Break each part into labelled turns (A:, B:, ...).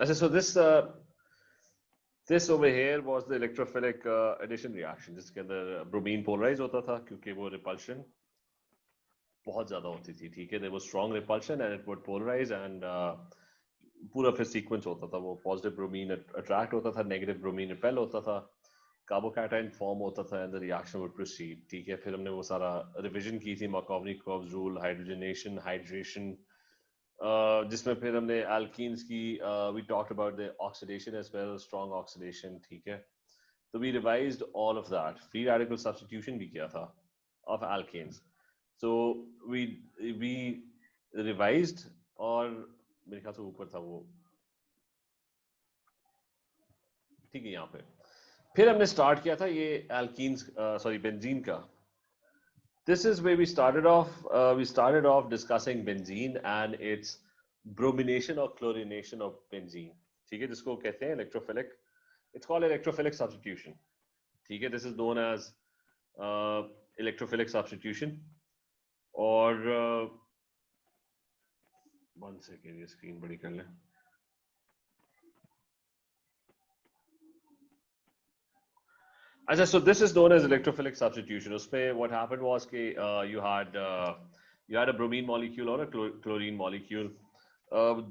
A: अच्छा, so this over here was the electrophilic addition reaction जिसके अंदर bromine polarize होता था क्योंकि वो repulsion बहुत ज़्यादा होती थी, ठीक है? There was strong repulsion and it would polarize and पूरा फिर सीक्वेंस होता था, वो पॉजिटिव ब्रोमीन अट्रैक्ट होता था, नेगेटिव ब्रोमीन रिपेल होता था, कार्बोकैटायन फॉर्म होता था and the reaction would proceed, ठीक है? फिर हमने वो सारा रिवीजन की थी, मार्कोवनी-कर्व्स रूल, हाइड्रोजनेशन, हाइड्रेशन, जिसमें फिर हमने एल्कीन्स की we talked about the oxidation as well, strong oxidation, ठीक है? तो we revised all of that, free radical substitution भी किया था of alkanes. So we we revised, और मेरे ख्याल से ऊपर था वो, ठीक है? यहाँ पे फिर हमने स्टार्ट किया था ये एल्कीन्स, सॉरी बेंजीन का. This is where we started off discussing benzene and its bromination or chlorination of benzene, ठीक है? जिसको कहते हैं electrophilic, it's called electrophilic substitution, ठीक है? This is known as uh, electrophilic substitution. और one second, ये स्क्रीन बड़ी कर लें. अच्छा, so this is known as electrophilic substitution. उसमें what happened was कि you had a bromine molecule और a chlorine molecule.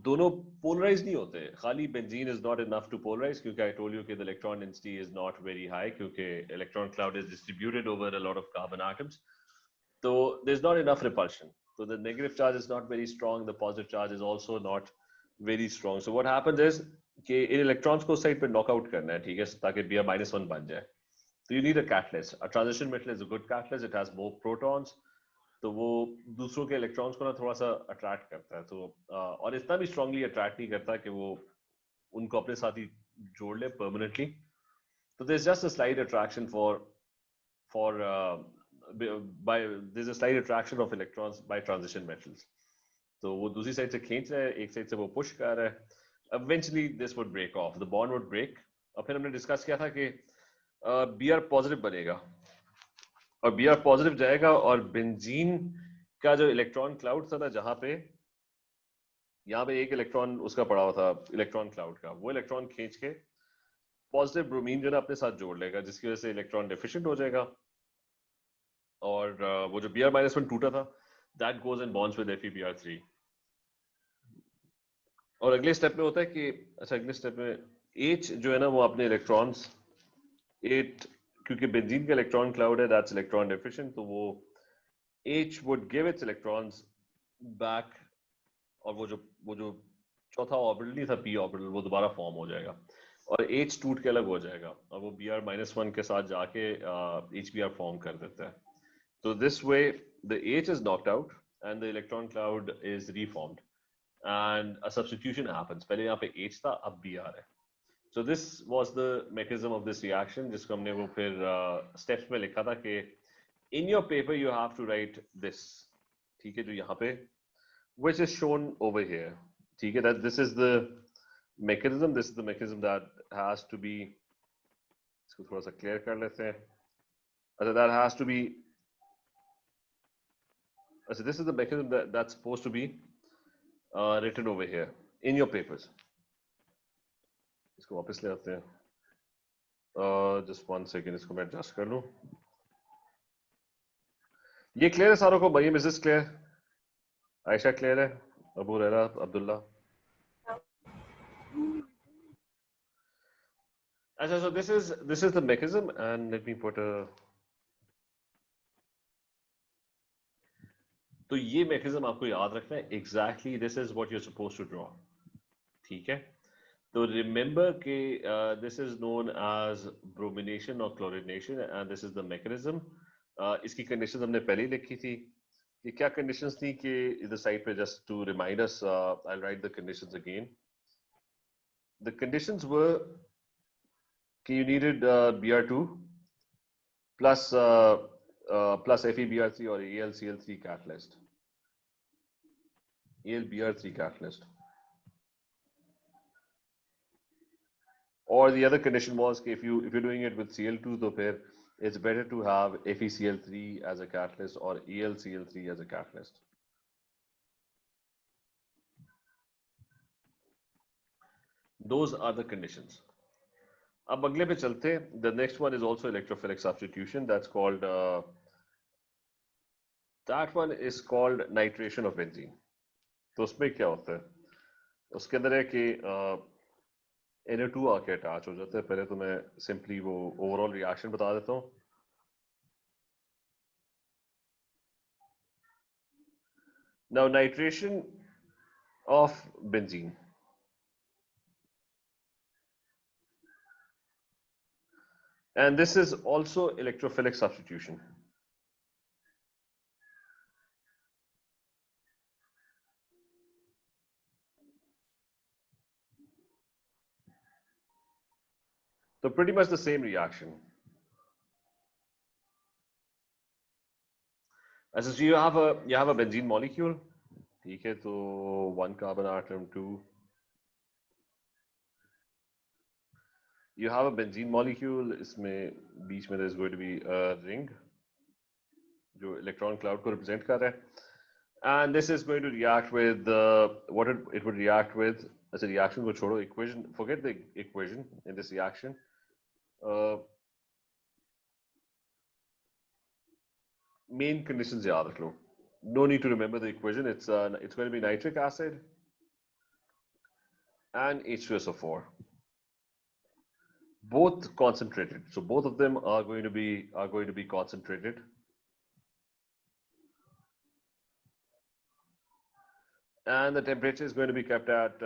A: दोनों polarize नहीं होते. खाली benzene is not enough to polarize क्योंकि I told you कि the electron density is not very high क्योंकि electron cloud is distributed over a lot of carbon atoms. So there's not enough repulsion. So the negative charge is not very strong. The positive charge is also not very strong. So what happens is कि इन electrons को side पे knock out करना है, ठीक है? ताकि Br-1 बन जाए. So you need a catalyst. A transition metal is a good catalyst. It has more protons. तो वो दूसरों के इलेक्ट्रॉन्स को ना थोड़ा सा अट्रैक्ट करता है, तो और इतना भी स्ट्रांगली अट्रैक्ट नहीं करता कि वो उनको अपने साथ ही जोड़ ले परमानेंटली. तो there's just a slight attraction for by there's a slight attraction of electrons by transition metals. तो वो दूसरी साइड से खींच रहा है, एक साइड से वो पुश कर रहा है. Eventually this would break off. The bond would break. और फिर हमने डिस्कस किया था कि Br पॉजिटिव बनेगा और Br पॉजिटिव जाएगा और बेंजीन का जो इलेक्ट्रॉन क्लाउड था ना, जहां पे यहाँ पे एक इलेक्ट्रॉन उसका पड़ा हुआ था इलेक्ट्रॉन क्लाउड का, वो इलेक्ट्रॉन खींच के पॉजिटिव ब्रोमीन जो है अपने साथ जोड़ लेगा, जिसकी वजह से इलेक्ट्रॉन डेफिशिएंट हो जाएगा और वो जो Br-1 टूटा था that goes and bonds with Fe-Br3. और अगले स्टेप में होता है कि अच्छा, अगले स्टेप में H जो है ना वो अपने इलेक्ट्रॉन्स 8, क्योंकि बेंजीन का इलेक्ट्रॉन क्लाउड है दैट्स इलेक्ट्रॉन डेफिशिएंट, तो वो H would give its electrons back और वो जो चौथा ऑर्बिटल नहीं था p ऑर्बिटल, वो दोबारा फॉर्म हो जाएगा और H टूट के अलग हो जाएगा और वो Br-1 के साथ जाके HBr फॉर्म कर देता है. तो this way the H is knocked out and the electron cloud is reformed and a substitution happens. पहले यहाँ पे H था, अब Br है. So this was the mechanism of this reaction, जिसको हमने वो फिर steps में लिखा था कि in your paper you have to write this, ठीक है? जो यहाँ पे which is shown over here, ठीक है? That this is the mechanism, this is the mechanism that has to be, इसको थोड़ा सा clear कर लेते हैं. अच्छा, that has to be, अच्छा, this is the mechanism that's supposed to be written over here in your papers. इसको वापस ले आते हैं. Just one second, इसको मैं adjust कर लूँ. ये क्लियर है सारों को? Mariam, is this clear? Ayesha clear है? अबू रहरा, अब्दुल्ला? अच्छा, so this is the mechanism and let me put a, तो ये mechanism आपको याद रखना है. Exactly this is what you're supposed to draw, ठीक है? तो remember कि this is known as bromination or chlorination and this is the mechanism. इसकी conditions हमने पहले ही लिखी थी कि क्या conditions थी कि इधर साइड पे, just to remind us, I'll write the conditions again. The conditions were कि you needed Br2 plus Fe-Br3 or AlCl3 catalyst. AlBr3 catalyst. Or the other condition was if you're doing it with Cl2, तो फिर it's better to have FeCl3 as a catalyst or AlCl3 as a catalyst. Those are the conditions. अब अगले पे चलते हैं. The next one is also electrophilic substitution. That one is called nitration of benzene. तो उसमें क्या होता है? उसके अंदर है कि NO2 आके अटैच हो जाता है. पहले तो मैं सिंपली वो ओवरऑल रिएक्शन बता देता हूँ. Now nitration of benzene. And this is also electrophilic substitution. So pretty much the same reaction. As you have a benzene molecule. ठीक है, तो one carbon atom, two. You have a benzene molecule. इसमें बीच में there's going to be a ring जो electron cloud को represent कर रहा है. And this is going to react with what it would react with as a reaction को छोड़ो, equation, forget the equation in this reaction. Main conditions याद रख लो. No need to remember the equation. It's going to be nitric acid and H2SO4. Both concentrated. So both of them are going to be concentrated. And the temperature is going to be kept at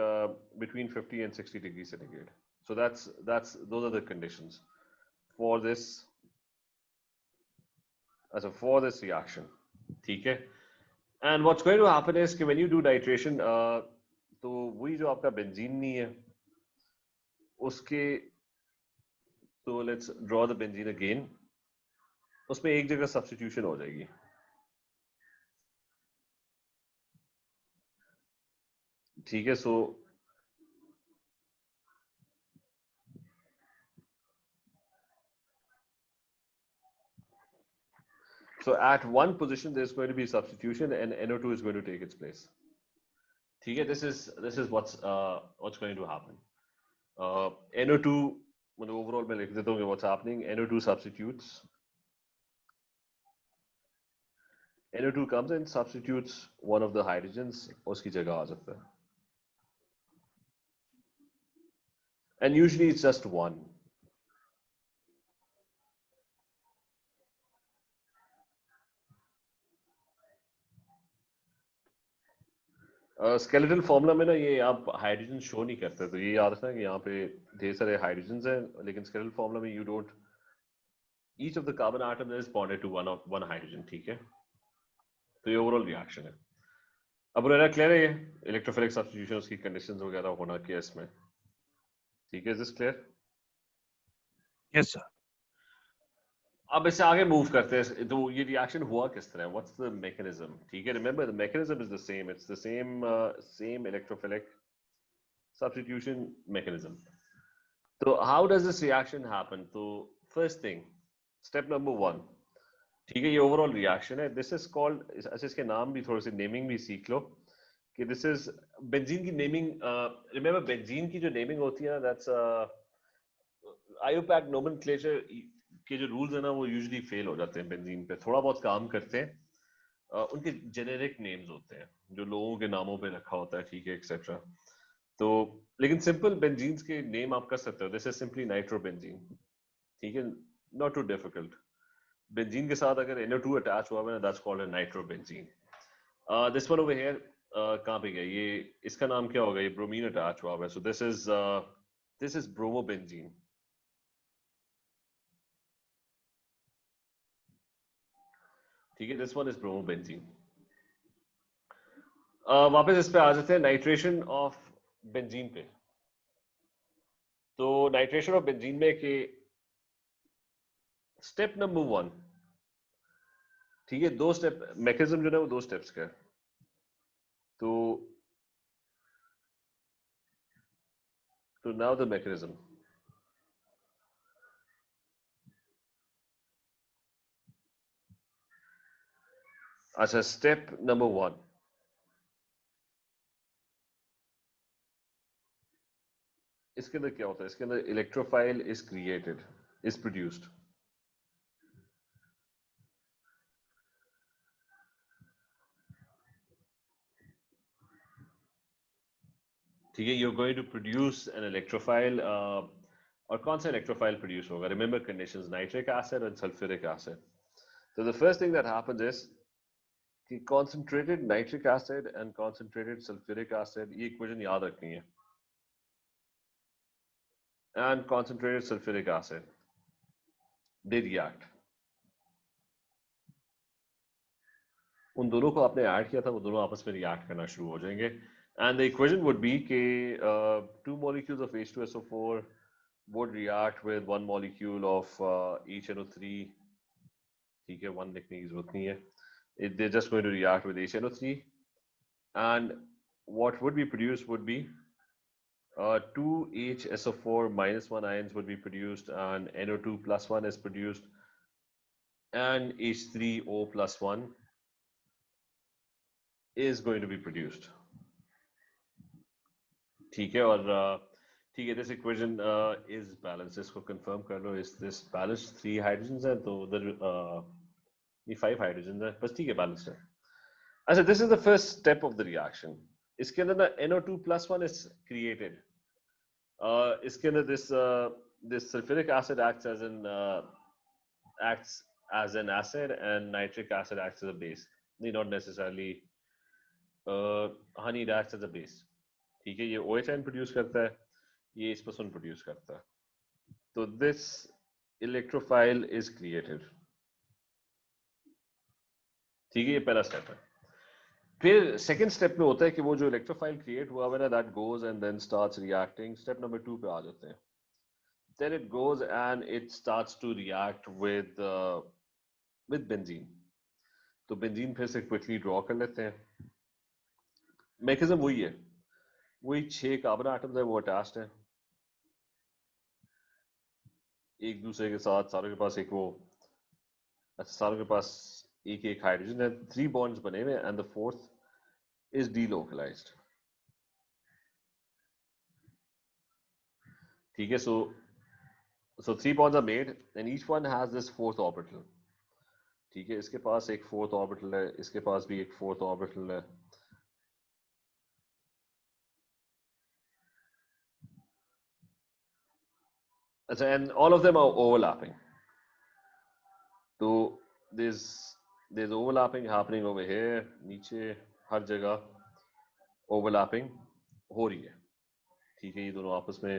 A: between 50 and 60 degrees centigrade. So those are the conditions for this for this reaction. Okay. And what's going to happen is when you do nitration, तो वही जो आपका benzene नहीं है, उसके तो let's draw the benzene again. उसमें एक जगह substitution हो जाएगी. ठीक है, so at one position there's going to be substitution and NO2 is going to take its place. ठीक है, this is what's going to happen. NO2, मतलब overall मैं लिख देता हूँ कि what's happening. NO2 substitutes. NO2 comes and substitutes one of the hydrogens, उसकी जगह आ जाता है. And usually it's just one. Skeletal formula में ना ये आप हाइड्रोजन शो नहीं करते, तो ये याद रखना कि यहाँ पे ढेर सारे हाइड्रोजन हैं, लेकिन स्केलेटल फॉर्मूला में you don't, each of the carbon atom is bonded to one hydrogen. ठीक है, तो ये ओवरऑल रिएक्शन है. अब रहना क्लियर है ये इलेक्ट्रोफिलिक सब्स्टिट्यूशंस की कंडीशंस वगैरह होना क्या इसमें. ठीक है, is this clear?
B: Yes sir.
A: अब इससे आगे मूव करते हैं. तो ये रिएक्शन हुआ किस तरह, व्हाट्स द मैकेनिज्म. ठीक है, remember the mechanism is the same. It's the same electrophilic substitution mechanism. So how does this reaction happen? So first thing, step number 1. ठीक है, ये ओवरऑल रिएक्शन है. दिस इज कॉल्ड, अच्छा इसके नाम भी थोड़े से नेमिंग भी सीख लो कि दिस इज बेंजीन की नेमिंग. रिमेंबर बेंजीन की जो नेमिंग होती है ना, दैट्स आईयूपैक नोमेनक्लेचर के जो रूल्स है ना, वो यूजुअली फेल हो जाते हैं बेंजीन पे. थोड़ा बहुत काम करते हैं. उनके जेनेरिक नेम्स होते हैं जो लोगों के नामों पे रखा होता है. ठीक है, एक्सेट्रा. तो लेकिन सिंपल बेंजीन्स के नेम आप कर सकते हो. This is simply nitrobenzene. ठीक है, नॉट टू डिफिकल्ट. बेंजीन के साथ अगर NO2 अटैच हुआ है, that's called a nitrobenzene. This one over here कहां पे गया ये, इसका नाम क्या होगा, ये ब्रोमीन अटैच हुआ है. So this is bromobenzene. ठीक है, दिस वन इज ब्रोमोबेंजीन. वापस इस पे आ जाते हैं, नाइट्रेशन ऑफ बेंजीन पे. तो नाइट्रेशन ऑफ बेंजीन में के स्टेप नंबर 1. ठीक है, 2 स्टेप मैकेनिज्म जो है वो 2 स्टेप्स का है. तो नाउ द मैकेनिज्म. अच्छा, स्टेप नंबर 1. इसके अंदर क्या होता है, इसके अंदर electrophile is created, is produced. ठीक है, you are going to produce an electrophile. और कौन सा इलेक्ट्रोफाइल प्रोड्यूस होगा? रिमेंबर कंडीशंस, नाइट्रिक एसिड और सल्फ्यूरिक एसिड। तो the first thing that happens is कि concentrated nitric acid and concentrated sulfuric acid, ये इक्वेशन याद रखनी है, and concentrated sulfuric acid they react। उन दोनों को आपने ऐड किया था, वो दोनों आपस में रिएक्ट करना शुरू हो जाएंगे, and the equation would be कि two molecules of H2SO4 would react with one molecule of HNO3। ठीक है, one लिखने की जरूरत नहीं है, they're just going to react with HNO3, and what would be produced would be 2HSO4 minus 1 ions would be produced, and NO2 plus 1 is produced, and H3O plus 1 is going to be produced। ठीक है, और ठीक है, this equation is balanced, इसको confirm कर लो, is this balanced? 3 hydrogens हैं तो उधर ये 5 hydrogens हैं, बस ठीक है, balanced है। अच्छा, this is the first step of the reaction। इसके अंदर ना NO2 plus 1 is created। इसके अंदर this sulfuric acid acts as an acid, and nitric acid acts as a base। not necessarily honey acts as a base। ठीक है, ये OH produce करता है, ये इस्पसन प्रोड्यूस करता है, तो this electrophile is created। ठीक है, ये पहला स्टेप है। फिर सेकंड स्टेप में होता है कि वो जो इलेक्ट्रोफाइल क्रिएट हुआ है ना, that goes and then starts reacting. Step number 2 पे आ जाते हैं। then it goes and it starts to react with benzene। तो बेंजीन फिर से क्विकली ड्रॉ कर लेते हैं। मैकेनिज्म वही है, वही 6 कार्बन एटम्स है, वो अटैच्ड है एक दूसरे के साथ, सारों के पास एक वो, अच्छा सारों के पास एक एक हाइड्रोजन है, 3 बॉन्ड्स बने हुए, and the fourth is delocalised. ठीक है, so 3 bonds are made and each one has this fourth orbital। ठीक है, इसके पास एक फोर्थ ऑर्बिटल है, इसके पास भी एक फोर्थ ऑर्बिटल है। अच्छा, and all of them are overlapping। तो there's overlapping happening over here, नीचे हर जगह overlapping हो रही है। ठीक है, ये दोनों आपस में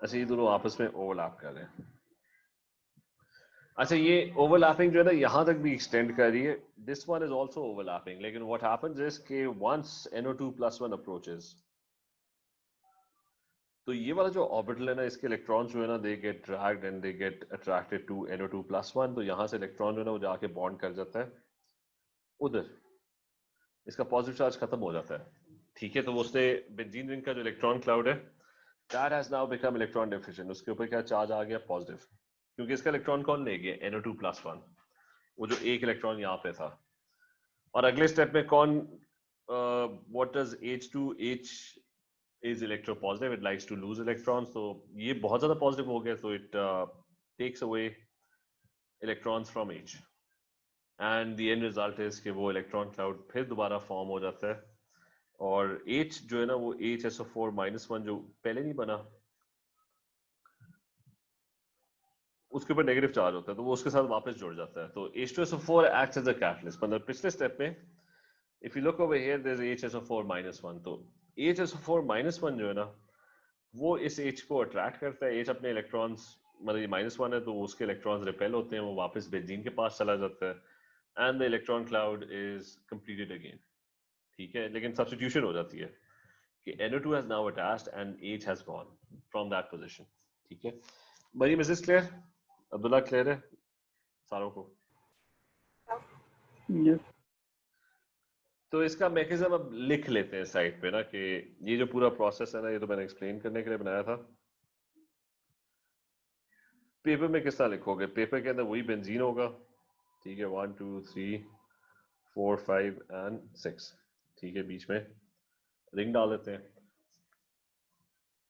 A: अच्छा, ये दोनों आपस में ओवरलैप कर रहे हैं। अच्छा, ये ओवरलैपिंग जो है ना, यहां तक भी एक्सटेंड कर रही है। This one is also overlapping, लेकिन व्हाट हैपेंस इज कि वंस NO2 plus 1 अप्रोचेस, तो ये वाला जो ऑर्बिटल है ना, इसके इलेक्ट्रॉन्स जो है ना, they get dragged and they get attracted to NO2 plus 1। तो यहां से इलेक्ट्रॉन जो है ना, वो जाके बॉन्ड कर जाता है उधर, इसका पॉजिटिव चार्ज खत्म हो जाता है। ठीक है, तो वो उससे बेंजीन रिंग का जो इलेक्ट्रॉन क्लाउड है, that has now become electron deficient. उसके ऊपर क्या चार्ज आ गया? पॉजिटिव, क्योंकि इसका इलेक्ट्रॉन कौन ले गया? NO2 plus 1, वो जो एक इलेक्ट्रॉन यहाँ पे था। और अगले स्टेप में कौन, what does H2H is electropositive, it likes to lose electrons। तो ये बहुत ज्यादा पॉजिटिव हो गया, तो it takes away electrons from H, and the end result is कि वो इलेक्ट्रॉन क्लाउड फिर दोबारा फॉर्म हो जाता है, और H जो है ना, वो HSO4 minus 1 जो पहले नहीं बना, उसके ऊपर नेगेटिव चार्ज होता है, तो वो उसके साथ वापस जुड़ जाता है। तो H2SO4 acts as a catalyst। मतलब पिछले स्टेप में if you look over here there's HSO4 minus 1, तो HSO4 minus 1 जो है ना, वो इस H को अट्रैक्ट करता है। H अपने इलेक्ट्रॉन्स, मतलब ये -1 है, तो उसके इलेक्ट्रॉन्स रिपेल होते हैं, वो वापस बेंजीन के पास चला जाता है, and the electron cloud is completed again. ठीक है, लेकिन सब्स्टिट्यूशन हो जाती है कि NO2 has now attached and H has gone from that position। ठीक है, Maryam, is this clear? Abdullah, clear है सारों को?
C: Yes।
A: तो इसका मैकेनिज्म अब लिख लेते हैं साइड पे ना, कि ये जो पूरा प्रोसेस है ना, ये तो मैंने एक्सप्लेन करने के लिए बनाया था। पेपर में किस तरह लिखोगे? पेपर के अंदर वही बेंजीन होगा, ठीक है, 1 2 3 4 5 एंड 6। ठीक है, बीच में रिंग डाल देते हैं।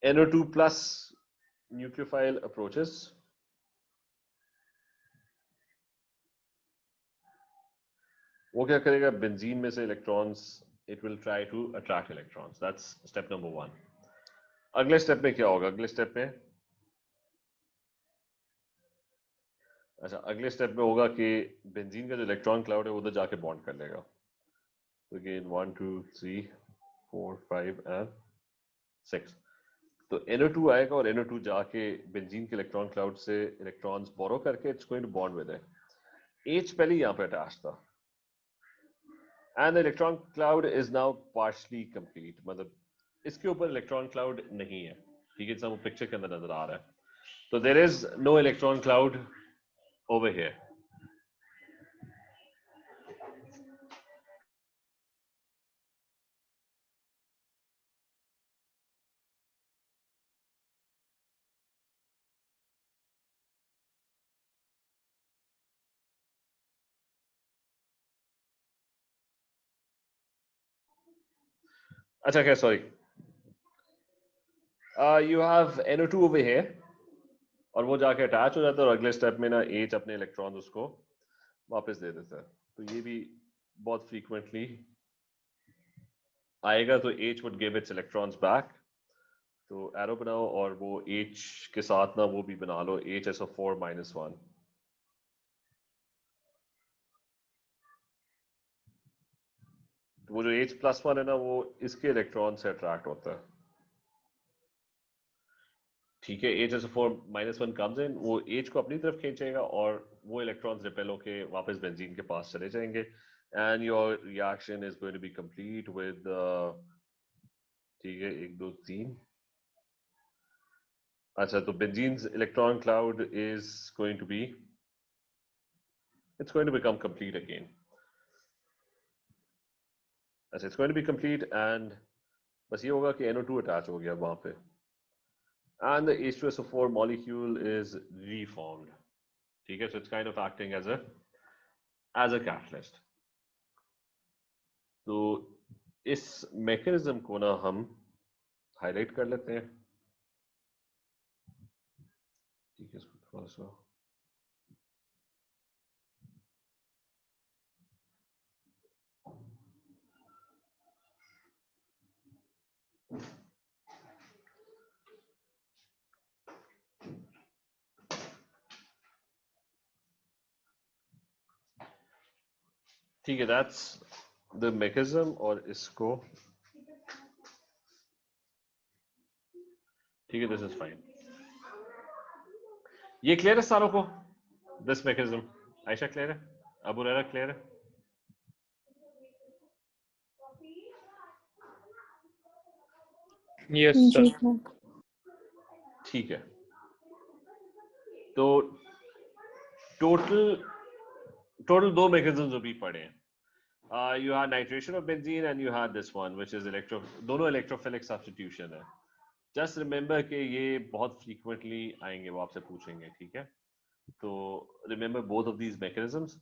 A: NO2 plus nucleophile approaches, वो क्या करेगा, बेंजीन में से electrons, it will try to attract electrons. That's step number 1। अगले स्टेप में क्या होगा? अगले स्टेप में, अच्छा, अगले स्टेप में होगा कि बेंजीन का जो इलेक्ट्रॉन क्लाउड है वो उधर जाके बॉन्ड कर लेगा। तो अगेन 1 2 3 4 5 एंड 6। तो NO2 आएगा और NO2 जाके बेंजीन के इलेक्ट्रॉन क्लाउड से इलेक्ट्रॉन्स बोरो करके it's going to bond with it. H पहले यहाँ पे अटैच था and the electron cloud is now partially complete, मतलब इसके ऊपर इलेक्ट्रॉन क्लाउड नहीं है। ठीक है, जैसा वो पिक्चर के अंदर नजर आ रहा है। तो there is no electron cloud over here. अच्छा, क्या, sorry, you have NO2 over here और वो जाके अटैच हो जाता है और अगले स्टेप में ना H अपने इलेक्ट्रॉन उसको वापस दे देता है। तो ये भी बहुत फ्रीक्वेंटली आएगा। तो H would give its electrons back। तो एरो बनाओ और वो H के साथ ना वो भी बना लो, HSO4-1। तो वो जो H+1 है ना, वो इसके इलेक्ट्रॉन से अट्रैक्ट होता है। ठीक है, HSO4-1 कम्स इन, वो H को अपनी तरफ खींचेगा और वो इलेक्ट्रॉन्स रिपेल होके वापस बेंजीन के पास चले जाएंगे and your reaction is going to be complete with, ठीक है, 1 2 3। अच्छा, तो benzene's electron cloud is going to be, it's going to become complete again। अच्छा, it's going to be complete and बस ये होगा कि NO2 अटैच हो गया वहां पे and the H2SO4 molecule is reformed। ठीक है, so it's kind of acting as a catalyst। तो इस मैकेनिज्म को ना हम हाईलाइट कर लेते हैं। ठीक है, इसको थोड़ा सा, ठीक है, दैट्स द मैकेनिज्म। और इसको, ठीक है, दिस इज फाइन। ये क्लियर है सारों को, दिस मैकेनिज्म? आयशा क्लियर है? अबू रेरा क्लियर है?
B: Yes, sir.
C: जी सर।
A: ठीक है, तो टोटल दो मैकेनिज्म अभी पढ़े हैं। You had nitration of benzene and you had this one which is दोनों इलेक्ट्रोफिलिक सब्स्टिट्यूशन है। जस्ट रिमेंबर कि ये बहुत फ्रीक्वेंटली आएंगे, वो आपसे पूछेंगे। ठीक है, तो remember both of these mechanisms.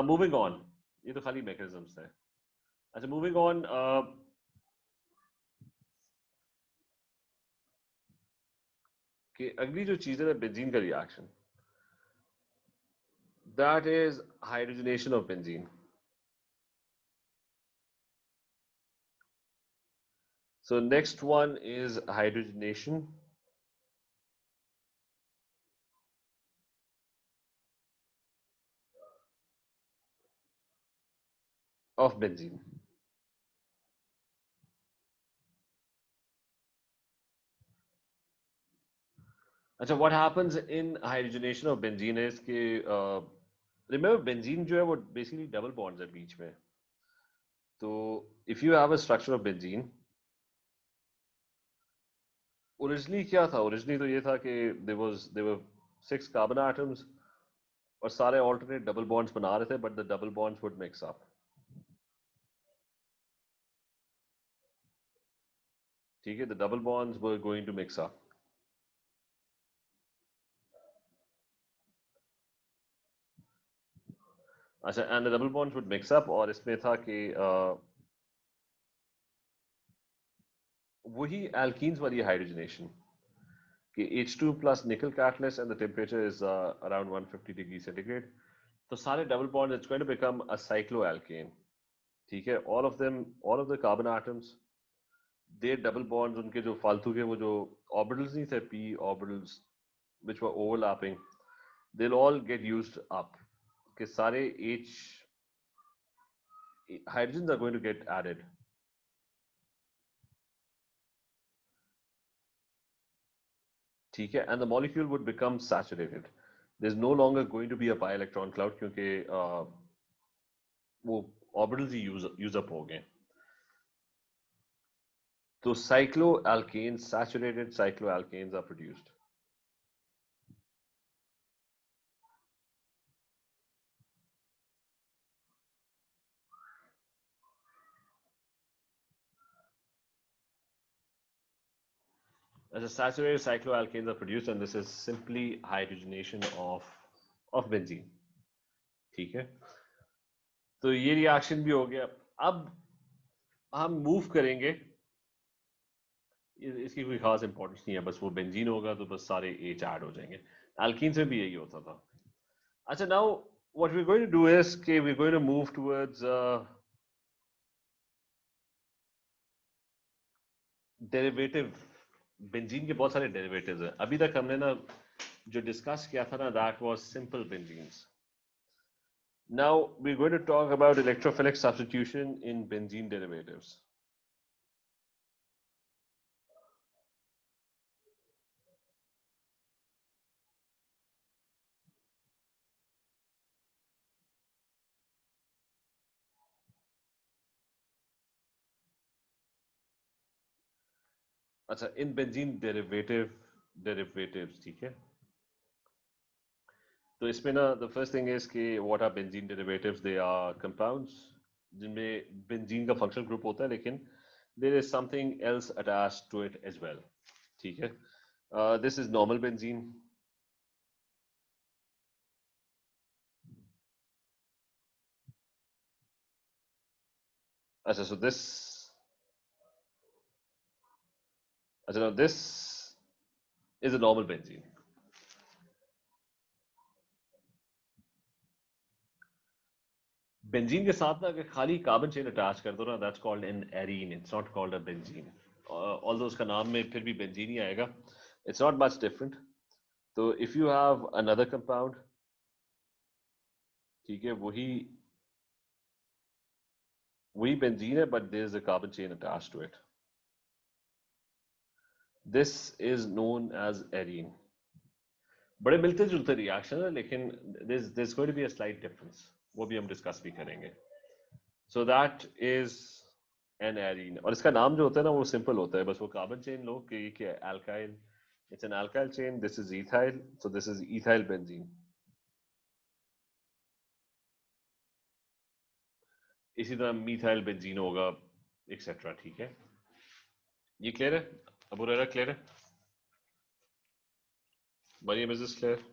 A: Moving on, ये तो खाली मैकेनिज्म्स है। अच्छा, मूविंग ऑन, कि अगली जो चीज है बेंजीन का reaction, that is hydrogenation of benzene. So next one is hydrogenation of benzene। अच्छा, what happens in hydrogenation of benzene is कि remember benzene जो है वो basically double bonds है बीच में। तो if you have a structure of benzene, originally क्या था? ओरिजिनली तो ये था कि there were 6 carbon atoms और सारे alternate double bonds बना रहे थे, but the double bonds would mix up। ठीक है, the double bonds were going to mix up। अच्छा, and the double bonds would mix up, और इसमें था कि वही alkenes वाली hydrogenation कि H2 plus nickel catalyst and the temperature is around 150 degrees centigrade. तो सारे double bonds, it's going to become a cycloalkane. ठीक है, all of them, all of the carbon atoms, their double bonds, उनके जो फालतू के वो जो orbitals नहीं थे, p orbitals which were overlapping, they'll all get used up. कि सारे H hydrogens are going to get added. ठीक है, and the molecule would become saturated. There's no longer going to be a pi electron cloud क्योंकि वो orbitals ही use up हो गए. So cycloalkanes, saturated cycloalkanes are produced. As a saturated cycloalkanes are produced, and this is simply hydrogenation of benzene. ठीक है, तो ये reaction भी हो गया. अब हम मूव करेंगे, इसकी कोई खास इंपॉर्टेंस नहीं है, बस वो बेंजीन होगा तो बस सारे H ऐड हो जाएंगे. एल्कीन्स में भी यही होता था. अच्छा, now what we're going to do is कि we're going to move towards derivative. Benzene के बहुत सारे डेरिवेटिव्स हैं. अभी तक हमने ना जो डिस्कस किया था ना, that was simple benzenes. Now we're going to talk about electrophilic substitution in benzene derivatives. अच्छा, in benzene derivatives, ठीक है. तो इसमें ना the first thing is कि what are benzene derivatives? They are compounds जिनमें benzene का functional group होता है, लेकिन there is something else attached to it as well. ठीक है. This is normal benzene. अच्छा, so this, अच्छा, now this is a normal benzene. Benzene के साथ ना अगर खाली कार्बन चेन अटैच कर दो ना, that's called an arene. It's not called a benzene. Although उसका नाम में फिर भी बेंजीन ही आएगा. It's not much different. तो if you have another compound, ठीक है, वही वही बेंजीन है, but there is a carbon chain attached to it. This is known as arene. बड़े मिलते जुलते रिएक्शन है, लेकिन there is going to be a slight difference. वो भी हम डिस्कस भी करेंगे. So that is an arene. और इसका नाम जो होता है ना, वो सिंपल होता है. बस वो कार्बन चेन लो कि ये क्या है, alkyl. It's an alkyl chain. This is ethyl, so this is ethyl benzene. इसी तरह मीथाइल बेंजीन होगा, एक्सेट्रा. ठीक है, ये क्लियर है? अबू रेरा क्लियर है? Mariam, is this clear?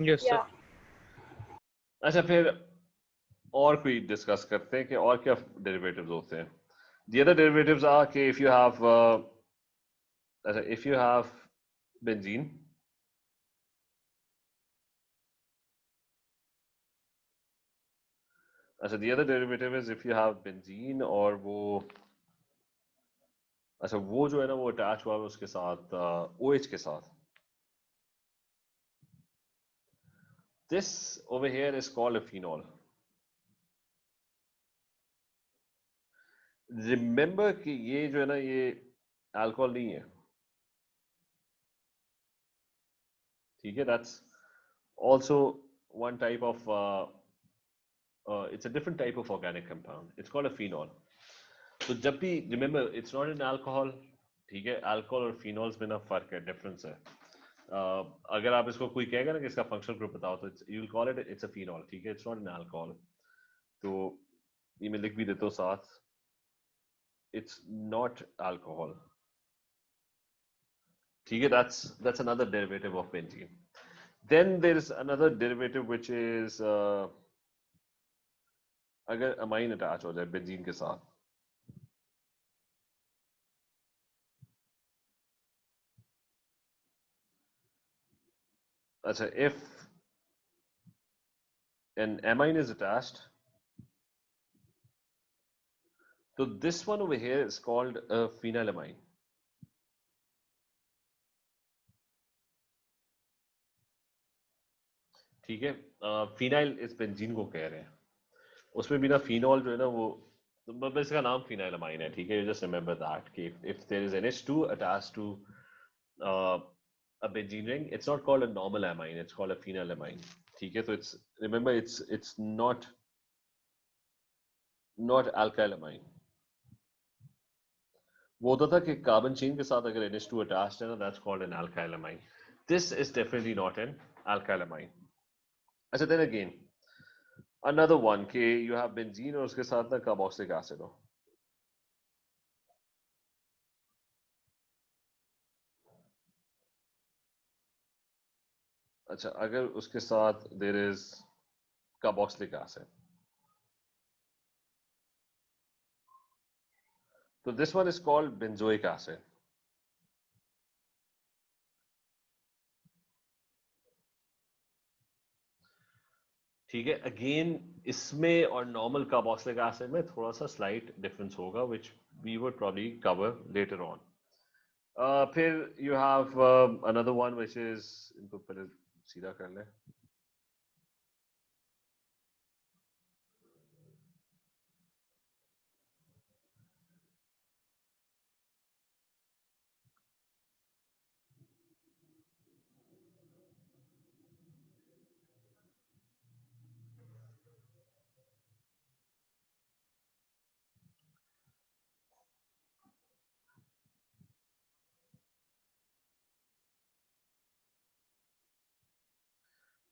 B: Yes, sir.
C: Yeah.
A: अच्छा, फिर और कोई डिस्कस करते हैं कि और क्या डेरिवेटिव्स होते हैं. The other derivatives are कि if you have if you have benzene, अच्छा, the other derivative is if you have benzene और वो, अच्छा, वो जो है ना वो अटैच हुआ है उसके साथ OH के साथ. This over here is called a phenol. Remember कि ये जो है ना, ये अल्कोहल नहीं है. ठीक है, that's also one type of it's a different type of organic compound. It's called a phenol. तो जब भी, remember, it's not an alcohol. ठीक है, अल्कोहल और फिनॉल्स में ना फर्क है, डिफरेंस है. अगर आप इसको कोई कहेगा ना कि इसका फंक्शनल ग्रुप बताओ, तो you will call it it's a phenol. ठीक है, इट्स नॉट एन अल्कोहल. तो ये मैं लिख भी देता हूँ साथ, इट्स नॉट अल्कोहल. ठीक है, that's another derivative of benzene. Then there is another derivative which is अगर amine attach हो जाए benzene के साथ, अच्छा, if an amine is attached, so this one over here is called a phenylamine. ठीक है, फिनाइल इस बेंजीन को कह रहे हैं, उसमें भी ना फिनॉल जो है ना वो, तो इसका नाम फिनाइलमाइन है, ठीक है, यू जस्ट रिमेंबर दैट कि if there is NH2 attached to a benzene ring, it's not called a normal amine, it's called a phenylamine, ठीक है, तो it's, remember, it's not alkylamine. वो होता था कि कार्बन चेन के साथ अगर NH2 attached है ना, that's called an alkylamine. This is definitely not an alkylamine. अच्छा, then again another one कि you have benzene और उसके साथ ना carboxylic acid हो, अच्छा, अगर उसके साथ there is carboxylic acid, so this one is called benzoic acid. ठीक है, अगेन इसमें और नॉर्मल कार्बोक्सिलिक एसिड में थोड़ा सा स्लाइट डिफरेंस होगा which we would probably cover later on. फिर you have another one which is, इनको पहले सीधा कर लें,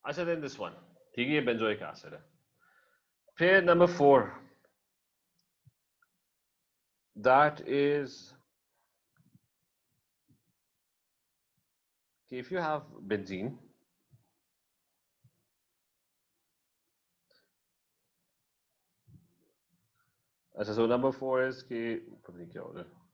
A: अच्छा, then this one, ठीक है, ये benzoic acid है. फिर number 4, that is if you have benzene, अच्छा, so number 4 is कि पता नहीं क्या हो रहा है,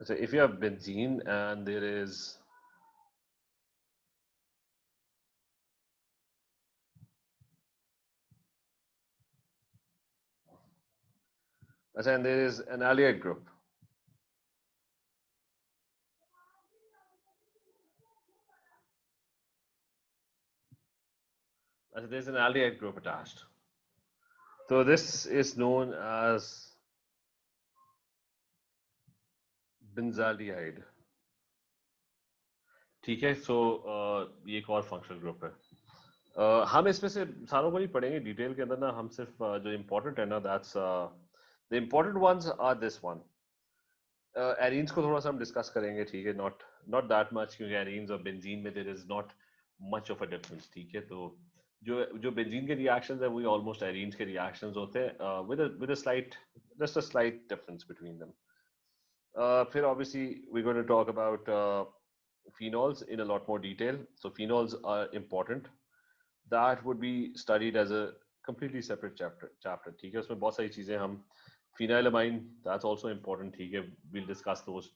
A: अच्छा, if you have benzene and there is, अच्छा, and there is an aldehyde group, अच्छा, there is an aldehyde group attached, so this is known as benzaldehyde, ठीक है, सो ये एक और फंक्शनल ग्रुप है. हम इसमें से सारों को नहीं पढ़ेंगे डिटेल के अंदर ना, हम सिर्फ जो इम्पोर्टेंट है ना, that's the important ones are this one. Arenes को थोड़ा सा हम डिस्कस करेंगे, ठीक है, नॉट नॉट दैट मच, क्योंकि एरीन्स और बेंजीन में there is not much of a difference, ठीक है, तो जो जो बेंजीन के रिएक्शंस है वही ऑलमोस्ट एरीन्स के रिएक्शंस होते हैं, with a slight, just a slight difference between them. फिर obviously we're going to talk about phenols in a lot more detail. So phenols are important. That would be studied as a completely separate chapter. ठीक है, उसमें बहुत सारी चीजें हम, phenylamine, that's also important, ठीक है, we'll discuss those.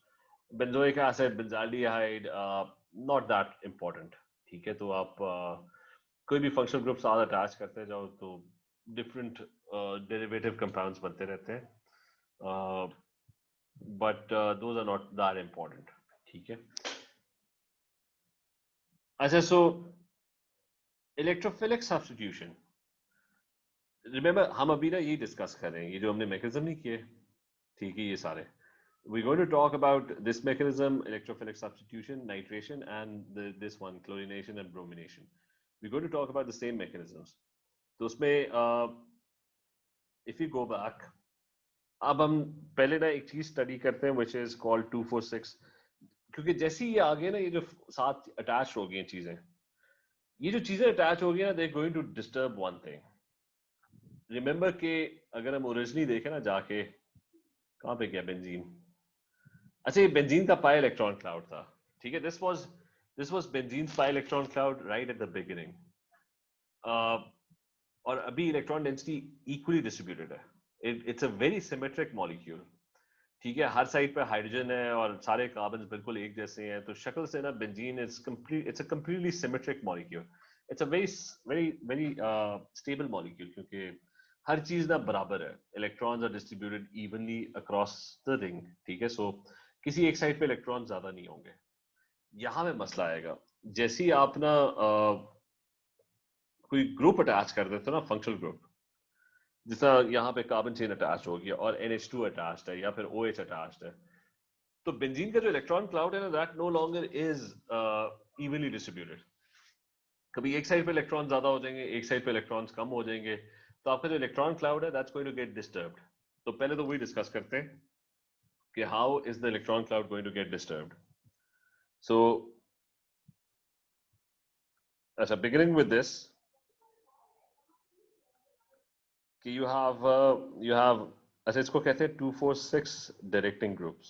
A: Benzoic acid, benzaldehyde, not that important, ठीक है, तो आप कोई भी फंक्शनल ग्रुप साथ अटैच करते जाओ तो डिफरेंट डेरिवेटिव कंपाउंड्स बनते रहते हैं, but those are not that important, ठीक है. अच्छा, so electrophilic substitution, remember हम अभी ना ये डिस्कस कर रहे हैं, ये जो हमने मैकेनिज्म नहीं किए, ठीक है, ये सारे we're going to talk about this mechanism, electrophilic substitution, nitration, and this one, chlorination and bromination. We're going to talk about the same mechanisms. तो उसमें if you go back, अब हम पहले ना एक चीज स्टडी करते हैं which is called 246, क्योंकि जैसे ही ये आगे ना, ये जो साथ अटैच हो गई चीजें, ये जो चीजें अटैच हो गई ना, they going to disturb one thing. Remember कि अगर हम ओरिजिनली देखें ना, जाके कहाँ पे गया बेंजीन, अच्छा ये बेंजीन का पाई इलेक्ट्रॉन क्लाउड था, ठीक है, this was benzene pi electron cloud right at the beginning, और अभी इलेक्ट्रॉन डेंसिटी इक्वली डिस्ट्रीब्यूटेड है, it's a very symmetric molecule, ठीक है, हर साइड पे हाइड्रोजन है और सारे कार्बन बिल्कुल एक जैसे हैं, तो शक्ल से ना benzene is complete, it's a completely symmetric molecule, it's a very very very stable molecule, क्योंकि हर चीज ना बराबर है, electrons are distributed evenly across the ring, ठीक है, सो किसी एक साइड पे इलेक्ट्रॉन ज्यादा नहीं होंगे। यहाँ में मसला आएगा, जैसे ही आप ना कोई ग्रुप अटैच कर देते हो ना, फंक्शनल ग्रुप, जिसका यहाँ पे कार्बन चेन अटैच हो गया और NH2 अटैच्ड है या फिर OH अटैच्ड है, तो बेंजीन का जो इलेक्ट्रॉन क्लाउड है ना, that no longer is evenly distributed, कभी एक साइड पे इलेक्ट्रॉन ज्यादा हो जाएंगे, एक साइड पे इलेक्ट्रॉन्स कम हो जाएंगे, तो आपका जो इलेक्ट्रॉन क्लाउड है that's going to get disturbed. तो पहले तो वही डिस्कस करते हैं कि how is the electron cloud going to get disturbed. So अच्छा, बिगिनिंग विद दिस कि यू हैव, अच्छा इसको कहते हैं 246 डायरेक्टिंग ग्रुप्स।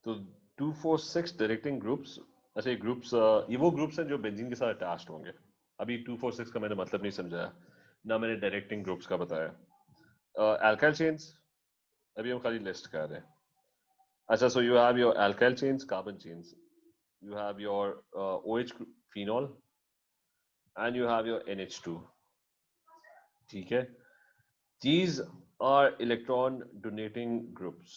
A: तो 246 डायरेक्टिंग ग्रुप्स, अच्छा ये ग्रुप्स, ये वो ग्रुप्स हैं जो बेंजीन के साथ अटैच्ड होंगे। अभी 246 का मैंने मतलब नहीं समझाया, ना मैंने डायरेक्टिंग ग्रुप्स का बताया। एल्काइल चेन्स अभी हम खाली लिस्ट कर रहे हैं। अच्छा, so you have your alkyl chains, carbon chains, you have your OH phenol and you have your NH2, ठीक है, these are electron donating groups।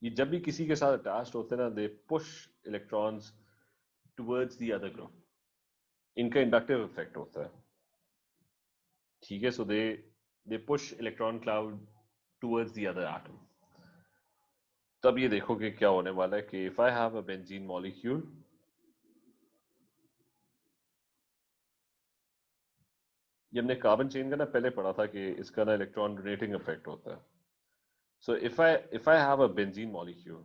A: ये जब भी किसी के साथ अटैच्ड होते हैं ना, they push electrons towards the other group, इनका इंडक्टिव इफेक्ट होता है, ठीक है, so they push electron cloud towards the other atom. तब ये देखो कि क्या होने वाला है कि if I have a benzene molecule, ये हमने कार्बन चेन का ना पहले पढ़ा था कि इसका ना इलेक्ट्रॉन डोनेटिंग इफेक्ट होता है। So if I have a benzene molecule,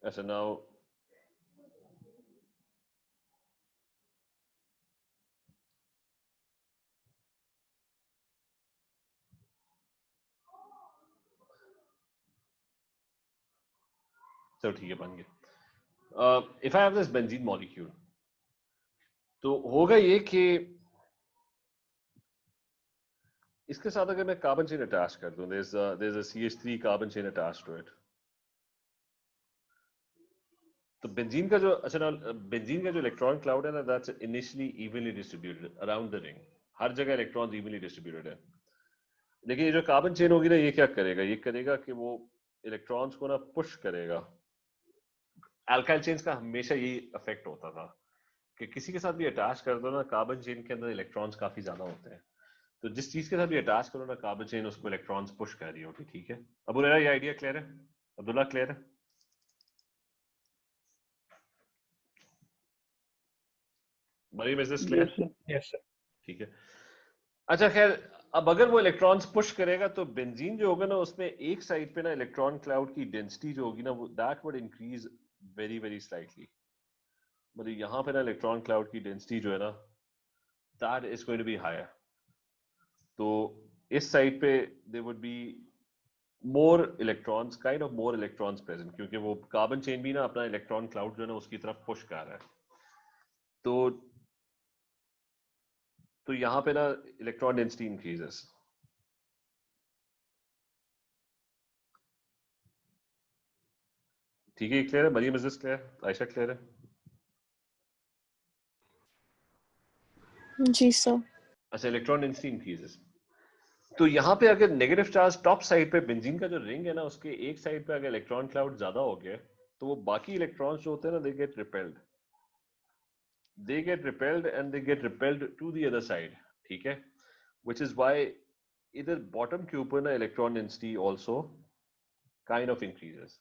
A: so now चलो ठीक है बन गया। if I have this benzene molecule, तो होगा ये कि इसके साथ अगर मैं कार्बन चेन अटैच कर दूं, there's a CH3 carbon chain attached to it, तो बेंजीन का जो, अच्छा ना, बेंजीन का जो इलेक्ट्रॉन क्लाउड है ना, that's initially evenly distributed around the ring, हर जगह इलेक्ट्रॉन्स इवनली डिस्ट्रीब्यूटेड है। लेकिन ये जो कार्बन चेन होगी ना, ये क्या करेगा, ये करेगा कि वो इलेक्ट्रॉन्स को ना पुश करेगा। एल्काइल चेन्स का हमेशा यही इफेक्ट होता था कि किसी के साथ भी अटैच कर दो ना, कार्बन चेन के अंदर इलेक्ट्रॉन्स काफी ज्यादा होते हैं, तो जिस चीज के साथ भी अटैच करो ना कार्बन चेन, उसको इलेक्ट्रॉन्स पुश कर रही होगी, ठीक है। अब ये आइडिया क्लियर है? अब्दुल्ला क्लियर है? Maryam is this
C: Yes,
A: clear?
C: sir.
B: Yes, sir.
A: ठीक है। अच्छा खैर, अब अगर वो इलेक्ट्रॉन्स पुश करेगा तो बेंजीन जो होगा ना, उसमें एक साइड पे ना इलेक्ट्रॉन क्लाउड की डेंसिटी जो होगी ना, वो that would increase very very slightly, मतलब यहाँ पे ना इलेक्ट्रॉन क्लाउड की डेंसिटी जो है ना, that is going to be higher. तो इस साइड पे they would be more electrons, kind of more electrons present, क्योंकि वो कार्बन चेन भी ना अपना इलेक्ट्रॉन क्लाउड जो है ना उसकी तरफ पुश कर रहा है। तो यहाँ पे ना इलेक्ट्रॉन डेंसिटी इंक्रीजेस। ठीक है, क्लियर है? Mariam is this clear? Ayesha clear है?
D: जी सर।
A: अच्छा, इलेक्ट्रॉन डेंसिटी इंक्रीजेस। तो यहाँ पे अगर नेगेटिव चार्ज टॉप साइड पे बेंजीन का जो रिंग है ना, उसके एक साइड पे अगर इलेक्ट्रॉन क्लाउड ज्यादा हो गया, तो वो बाकी इलेक्ट्रॉन्स जो होते हैं ना, they gate repelled, and they get repelled to the other side, ठीक है, which is why इधर बॉटम के ऊपर ना electron density also kind of increases,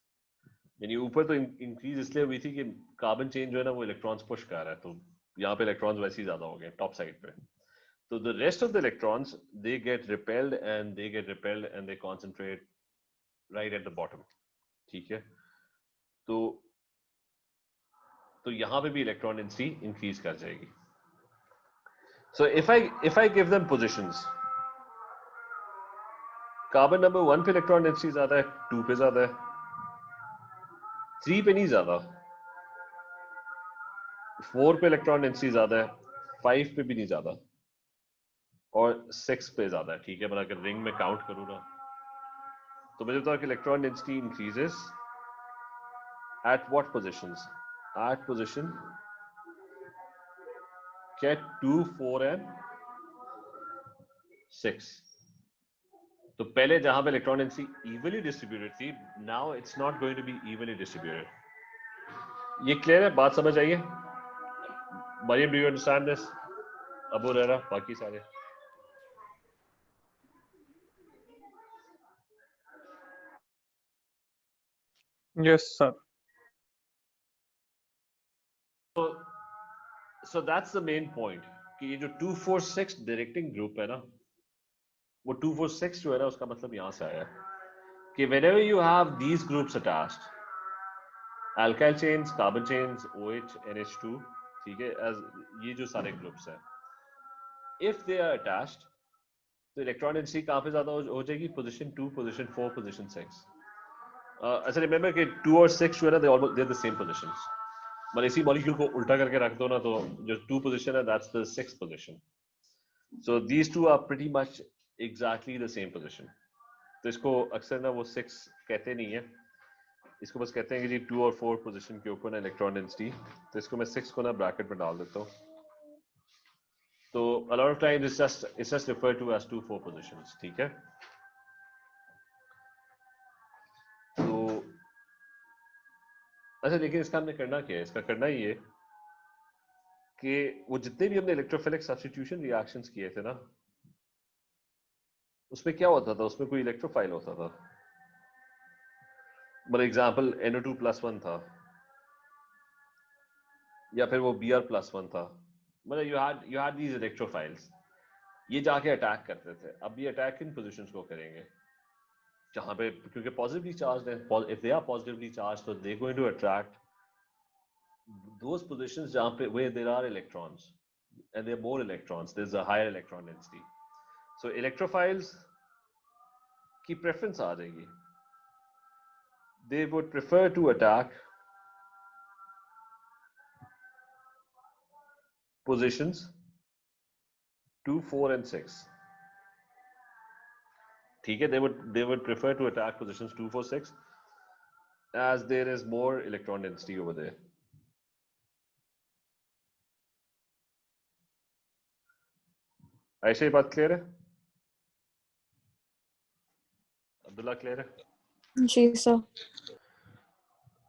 A: यानी ऊपर तो इंक्रीज इसलिए हुई थी कि कार्बन चेन जो है ना वो इलेक्ट्रॉन्स पुश कर रहा है, तो यहाँ पे इलेक्ट्रॉन्स वैसे ही ज्यादा हो गए टॉप साइड पे। So the rest of the electrons, they get repelled and they concentrate right at the bottom. ठीक है? तो यहाँ पे भी electron density increase कर जाएगी. So if I give them positions, carbon number 1 पे electron density ज़्यादा है, 2 पे ज़्यादा है, 3 पे नहीं ज़्यादा, 4 पे electron density ज़्यादा है, 5 पे भी नहीं ज़्यादा, और 6 पे ज़्यादा है. ठीक है? मैं अगर रिंग में काउंट करूँ ना, तो मुझे बताओ कि electron density increases at what positions? At position get 2, 4 and 6. तो पहले जहां पे इलेक्ट्रॉन डेंसिटी इवनली डिस्ट्रीब्यूटेड थी, now it's not going to be evenly distributed. ये क्लियर है? बात समझ आई है? Mariam, do you understand this? Abu Rera, बाकी सारे?
B: Yes, sir.
A: So that's the main point कि ये जो 246 डायरेक्टिंग ग्रुप है ना, वो 246 जो है ना, उसका मतलब यहां से आया कि whenever you have these groups attached, alkyl chains, carbon chains, OH, NH2, ठीक है, as ये जो सारे ग्रुप्स हैं, if they are attached, तो इलेक्ट्रॉन डेंसिटी कहां पे ज्यादा हो जाएगी? Position 2, position 4, position 6. अच्छा रिमेंबर कि 2 और 6 जो है ना, they are the same positions. मतलब इसी मॉलिक्यूल को उल्टा करके रख दो ना, तो जो 2 पोजीशन है, that's the 6th position. So these two are pretty much exactly the same position. तो इसको अक्सर ना वो 6 कहते नहीं है, इसको बस कहते हैं कि जी 2 और 4 पोजीशन के ऊपर ना इलेक्ट्रॉन डेंसिटी. तो इसको मैं 6 को ना ब्रैकेट में डाल देता हूँ. तो a lot of times it's just referred to as 2, 4 positions. ठीक है? तो अच्छा, लेकिन इसका हमने करना क्या है? इसका करना ही है कि वो जितने भी हमने इलेक्ट्रोफिलिक सब्स्टिट्यूशन रिएक्शंस किए थे ना, उसमें क्या होता था? उसमें कोई इलेक्ट्रोफाइल होता था. फॉर एग्जांपल NO2+1 था, या फिर वो Br+1 था. मतलब you had these electrophiles. ये जाके अटैक करते थे. अब ये अटैक किन पोजीशंस को करेंगे? जहां पे, क्योंकि पॉजिटिवली चार्ज है, if they are positively charged, so they're going to attract those positions जहां पे where there are electrons, and there are more electrons, there's a higher electron density. So electrophiles की preference आ जाएगी. They would prefer to attack positions 2, 4 and 6. ठीक है? They would prefer to attack positions 2, 4, 6 as there is more electron density over there. ऐसे ही बात clear है? Abdullah clear है?
C: जी sir.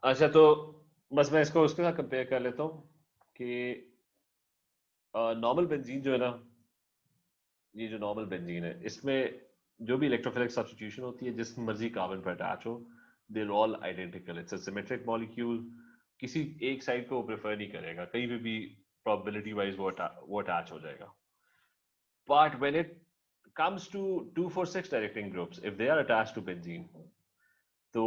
A: अच्छा, तो बस मैं इसको उसके साथ कंपेयर कर लेता हूँ कि नॉर्मल बेंजीन जो है ना, ये जो नॉर्मल बेंजीन है, इसमें जो भी इलेक्ट्रोफिलिक सब्स्टिट्यूशन होती है, जिस मर्जी कार्बन पर अटैच हो, they are all identical. It's a symmetric molecule. किसी एक साइड को प्रेफर नहीं करेगा, कहीं पे भी प्रोबेबिलिटी वाइज वो अटैच हो जाएगा. But when it comes to 246 directing groups, if they are attached to benzene, तो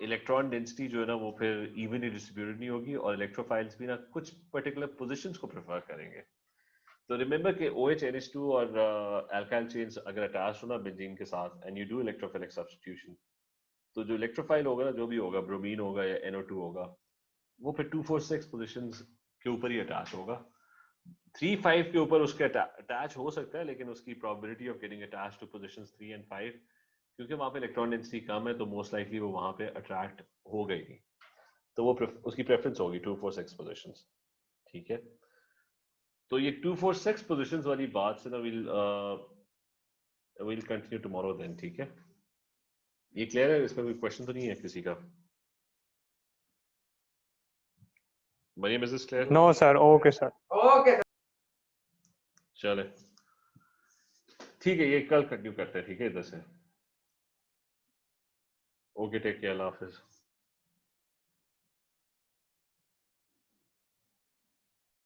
A: इलेक्ट्रॉन डेंसिटी जो है ना, वो फिर इवनली डिस्ट्रीब्यूटेड नहीं होगी, और इलेक्ट्रोफाइल्स भी ना कुछ पर्टिकुलर पोजीशंस को प्रेफर करेंगे. तो रिमेंबर कि OH, NH2 और अल्काइल चेन्स अगर अटैच हो ना बेंजीन के साथ, and you do electrophilic substitution, तो जो इलेक्ट्रोफाइल होगा ना, जो भी होगा, ब्रोमीन होगा या NO2 होगा, वो फिर 246 पोजीशंस के ऊपर ही अटैच होगा. 3, 5 के ऊपर उसके अटैच हो सकता है, लेकिन उसकी probability of getting attach two positions 3 and 5, क्योंकि वहां पे इलेक्ट्रॉन डेंसिटी कम है, तो मोस्ट लाइकली वो वहां पे अट्रैक्ट हो गई. तो वो उसकी प्रेफरेंस होगी 246 पोजीशंस. ठीक है? तो ये 246 पोजीशंस वाली बात से ना we'll continue tomorrow then. ठीक है? ये क्लियर है? इसमें कोई क्वेश्चन तो नहीं है किसी का? Mariam, is this clear?
B: No, sir. Okay, sir.
A: चले, ठीक है, ये कल कंटिन्यू करते हैं. ठीक है? इधर से. ओके, टेक केयर, अल्लाह हाफिज.